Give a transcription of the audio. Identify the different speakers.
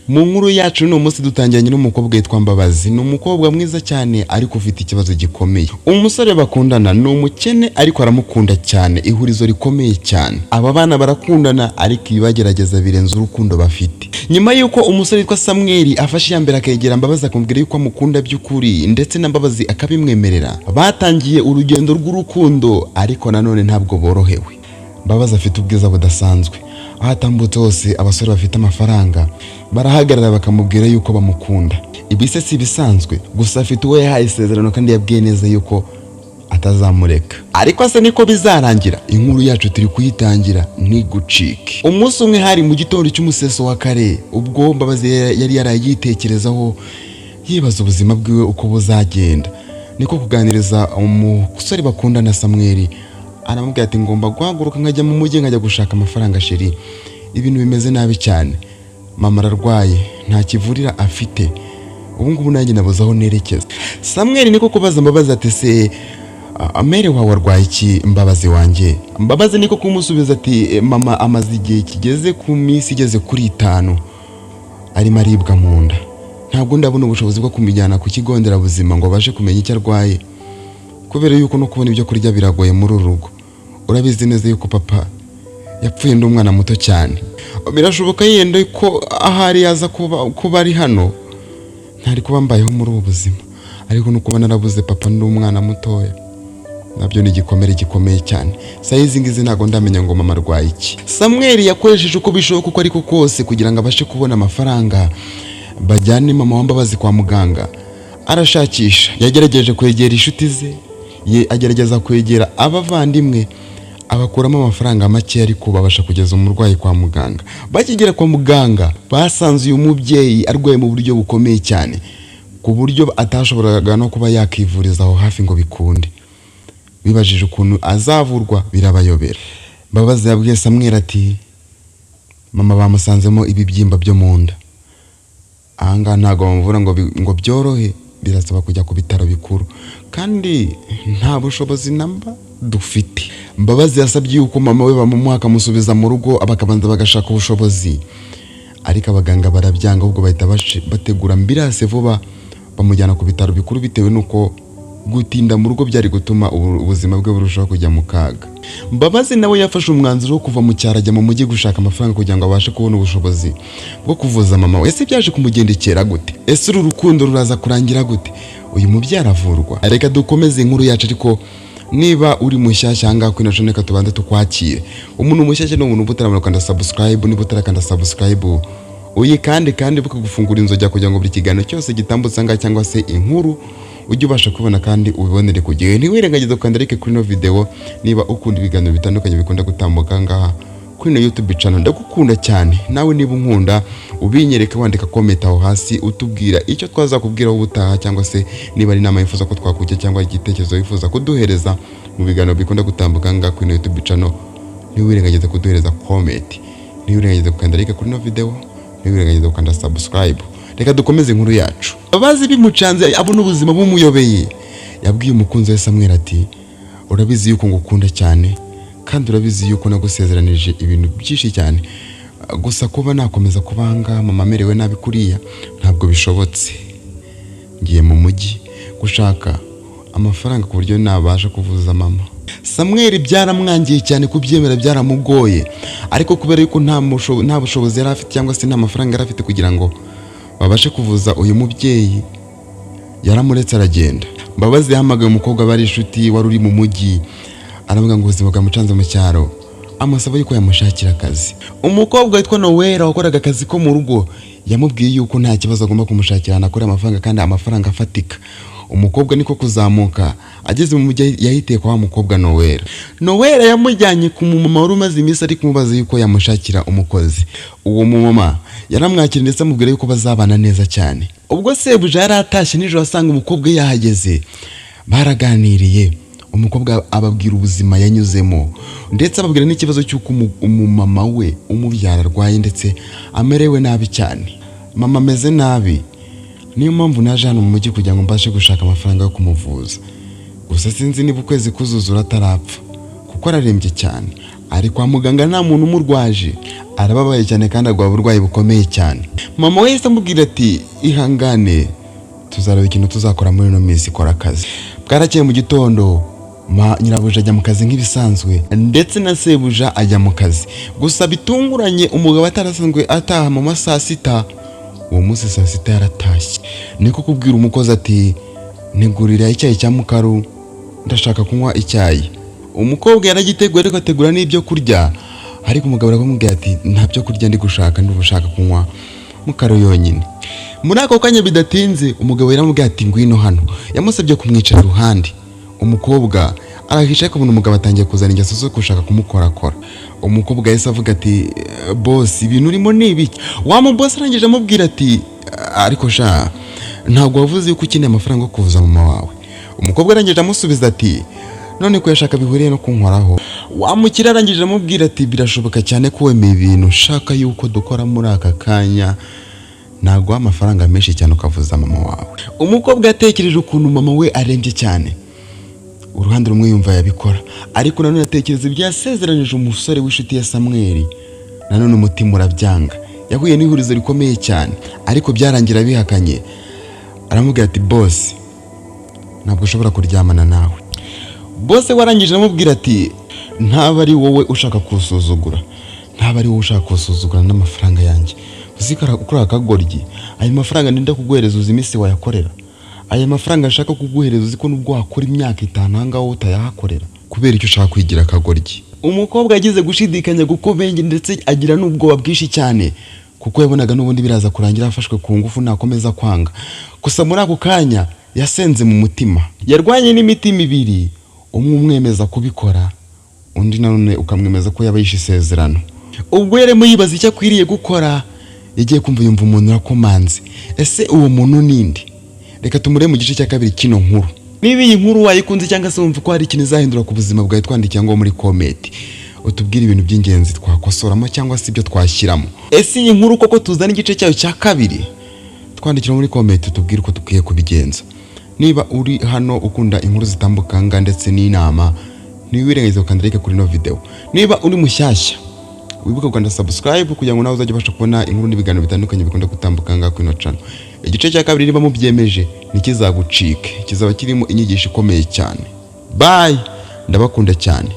Speaker 1: Mu nkuru yacu no munsi dutangiranye n'umukobwa yitwa Mbabazi. Ni umukobwa mwiza cyane ariko ufite ikibazo gikomeye. Umusore bakundana ni umukene ariko aramukunda cyane, ihurizo rikomeye cyane. Aba bana barakundana ariko ibibagerageza birenze urukundo bafite. Nyuma yuko umusore witwa Samuel afashe yambere akegera Mbabazi akamubwira yuko amukunda by'ukuri ndetse na Mbabazi akabimwemerera, batangiye urugendo rw'urukundo ariko nanone ntabwo borohewe. Mbabazi afite ubwiza budasanzwe, ahatambutse hose abasore bafite amafaranga barahagarara bakamubwira yuko bamukunda. Ibise si bisanzwe, gusa afite uwo yahaye isezerano kandi yabwiye neza yuko atazamureka. Ariko ase niko bizarangira. Inkuru yacu turi kuyitangira ntigucike. Umunsi umwe hari mu gitondo cy'umuseso wa kare, ubwo Mbabazi yari yarayitekerezaho yibaza ubuzima bwiwe uko buzagenda, niko kuganiriza umusore bakundana Samuel. Aramubwira ati ngomba guhaguruka nkajya mu mujyi nkajya gushaka amafaranga sheri, ibintu bimeze nabi cyane, mama ararwaye nta kivurira afite, ubu ngubu nanjye nabuze aho nerekeza. Samuel niko kubaza Mbabazi ati se amere wawe arwaye iki Mbabazi wanjye? Mbabazi niko kumusubiza ati mama amaze igihe kigeze ku minsi igeze kuri 5 arimo aribwa mu nda, ntabwo ndabona ubushobozi bwo kumujyana ku kigo nderabuzima ngo abashe kumenya icyo arwaye, kubera yuko no kubona ibyo kurya biragoye muri uru rugo. Urabizi neza yuko papa yapfuye ndi umwana muto cyane, birashoboka yenda ko ahari yaza kuba ari hano ntari kuba mbayeho muri ubu buzima, ariko nuko kuba narabuze papa ndi umwana mutoya nabyo ni igikomere gikomeye cyane. Sayizi ngizi ntago ndamenya ngo mama arwaye iki. Samuel yakoresheje uko bishoboka uko ariko kose kugira ngo abashe kubona amafaranga bajyane mama wa Mbabazi kwa muganga. Arashakisha, yagerageje kwegera inshuti ze, agerageza kwegera abavandimwe, abakuramo amafaranga make ariko babasha kugeza umurwayi kwa muganga. Bakigera kwa muganga basanze uyu mubyeyi arwaye mu buryo bukomeye cyane, ku buryo atashoboraga no kuba yakivuriza aho hafi ngo bikunde. Bibajije ukuntu azavurwa birabayobera. Mbabazi yabwiye Samuel ati mama bamusanzemo ibibyimba byo mu nda, ahanga ntago bamuvura ngo byorohe, birasaba kujya ku bitaro bikuru kandi nta bushobozi namba dufite. Mbabazi yasabye yuko mama we bamumuha akamusubiza mu rugo abakabanza bagashaka ubushobozi, ariko abaganga barabyanga, ubwo bahita bategura ambulance vuba bamujyana ku bitaro bikuru bitewe nuko gutinda mu rugo byari gutuma ubuzima bwe burushaho kujya mu kaga. Mbabazi nawe yafashe umwanzuro wo kuva mu cyaro ajya mu mujyi gushaka amafaranga kugira ngo abashe kubona ubushobozi bwo kuvuza mama we. Ese byaje kumugendekera gute? Ese uru rukundo ruraza kurangira gute? Uyu mubyara avurwa? Reka dukomeze inkuru yacu, ariko niba uri mushyashya hanga kwino channel ka tubande tukwakire. Umuntu mushyashya no umuntu butaramara kanda subscribe, niba utarakanda subscribe kandi bukagufungura inzoga kugira ngo buri kiganiro cyose gitambutse anga cyangwa se inkuru ujye ubasha kubona kandi ubibonere ku gihe. Ntiwirengagize kwanda like kuri no video niba ukunda ibiganiro bitandukanye bikunda gutambuka ngaha kuri no YouTube channel. Ndagukunda cyane, nawe niba unkunda ubinyereka wandika comment aho hasi utubwira icyo twazakubwira ubutaha, cyangwa se niba ari nama yifuza ko twakujya cyangwa igitekerezo yifuza kuduhereza mu biganiro bikunda gutambuka ngaha kuri no YouTube channel. Ntiwirengagize kuduhereza comment, ntiwirengagize kwanda like kuri no video, ntiwirengagize kwanda subscribe. Reka dukomeze inkuru yacu. Abazi bimucanze abona ubuzima bumuyobeye, yabwiye umukunzi we Samuel ati urabizi yuko ngukunda cyane kandi urabizi yuko nagusezeranije ibintu byinshi cyane, gusa kuba nakomeza kubanga mama merewe nabi kuriya ntabwo bishobotse. Ngiye mu mujyi gushaka amafaranga ku buryo nabasha kuvuza mama. Samuel byaramwangiye cyane, kubyemera byaramugoye, ariko kubera yuko nta bushobozi yari afite cyangwa se nta mafaranga yari afite kugira ngo babashe kuvuza uyu mubyeyi, yaramuretse aragenda. Mbabazi yahamagaye umukobwa bari inshuti wari uri mu mujyi, aravuga ngo ubuzima bwamucanze mu cyaro, amusaba yuko yamushakira akazi. Umukobwa witwa Noella wakoraga akazi ko mu rugo yamubwiye yuko nta kibazo agomba kumushakira anakora amafaranga kandi amafaranga afatika. Umukobwa niko kuzamuka, ageze mu mujyi yahiteye kwa mukobwa Noella yamujyanye ku mumama wari umaze iminsi ari kumubaza yuko yamushakira umukozi. Uwo mumama yaramwakira ndetse amubwira yuko bazabana neza cyane. Ubwo sebuja yari atashye nijoro asanga umukobwa yahageze, baraganiriye. Umukobwa ababwira ubuzima yanyuzemo ndetse ababwira n'ikibazo cy'uko umumama we umubyara arwaye ndetse amerewe nabi cyane. Mama ameze nabi, niyo mpamvu naje hano mu mujyi kugira ngo mbashe gushaka amafaranga yo kumuvuza. Gusa sinzi niba ukwezi kuzuzura atarapfa kuko ararembye cyane. ari kwa muganga nta muntu umurwaje, arababaye cyane kandi agwa uburwayi bukomeye cyane. Mama we yahise amubwira ati ihangane tuzareba ikintu tuzakora muri ino minsi, kora akazi. Bwarakeye mu gitondo nyirabuja ajya mu kazi nk'ibisanzwe ndetse na sebuja ajya mu kazi. Gusa bitunguranye umugabo atarasanzwe ataha mu masaa 6, uwo munsi saa 6 yaratashye. Niko kubwira umukozi ati ntegurira icyayi cya mukaru, ndashaka kunywa icyayi. Umukobwa yaragiteguye ariko ategura n'ibyo kurya, ariko umugabo aramubwira ati nta byo kurya ndi gushaka, ndashaka kunywa mukaru yonyine. Muri ako kanya bidatinze umugabo yaramubwira ati ngwino hano, yamusabye kumwicara iruhande. Umukobwa arahisha ko umugabo atangiye kuzana ingeso zo gushaka kumukorakora. Umukobwa yahise avuga ati boss ibintu urimo ni ibiki? Wa mu boss arangije amubwira ati ariko sha ntabwo wavuze yuko ukeneye amafaranga yo kuvuza mama wawe. Umukobwa arangije amusubiza ati none ko yashaka bihuriye no kunkoraho. Wa mukira arangije amubwira ati birashoboka cyane ko wemeye ibintu ushaka yuko dukora muri aka kanya, ntabwo amafaranga menshi cyane ukavuza mama wawe. Umukobwa yatekereje ukuntu mama we arembye cyane, uruhande rumwe yumva yabikora, ariko nanone atekereza ibyo yasezeranyije umusore w'inshuti ya Samuel, nanone umutima urabyanga. Yahuye n'ihurizo rikomeye cyane ariko byarangira bihakanye. Aramubwira ati boss ntabwo ushobora kuryamana nawe. Boss warangije amubwira ati ntaba ari wowe ushaka kusuzugura, ntaba ari wowe ushaka kusuzugura n'amafaranga yanjye, uzikara ukora akagoryi. Ayo mafaranga ndenda kuguhereza uzi iminsi wayakorera, aya mafaranga ashaka kuguhereza uziko nubwo wakora imyaka 5 hangaho utayahakorera, kubera icyo ushaka kwigira akagoryi. Umukobwa yagize gushidikanya gukomeye ndetse agira n'ubwoba bwinshi cyane, kuko yabonaga n'ubundi biraza kurangira afashwe ku ngufu nakomeza kwanga. Gusa muri ako kanya yasenze mu mutima, yarwanye n'imitima ibiri, umwe umwemeza kubikora, undi nanone ukamwemeza ko yaba yishe isezerano. Ubwo yaremo yibaza icyo akwiriye gukora, yagiye kumva yumva umuntu urakomanze. Ese uwo muntu ninde? Reka tumure mu gice cya kabiri kino nkuru. Niba iyi nkuru wayikunze cyangwa se wumva ko hari ikintu izahindura ku buzima bwawe, twandikira ngo muri comment utubwire ibintu by'ingenzi twakosoramo cyangwa se ibyo twashyiramo. Ese iyi nkuru koko tuzana igice cyayo cya kabiri? Twandikira muri comment utubwire uko dukwiye kubigenza. Niba uri hano ukunda inkuru zitambukanga ndetse n'inama, ntiwirengagize ukanda like kuri no video. Niba uri mushyashya wibuka gukanda subscribe kugira ngo nawe uzajye ubasha kubona inkuru n'ibiganiro bitandukanye bikunda gutambukanga kuri no channel. Igice cya kabiri niba mubyemeje nikizagucike, kizaba kirimo inyigisho ikomeye cyane. Bye, ndabakunda cyane.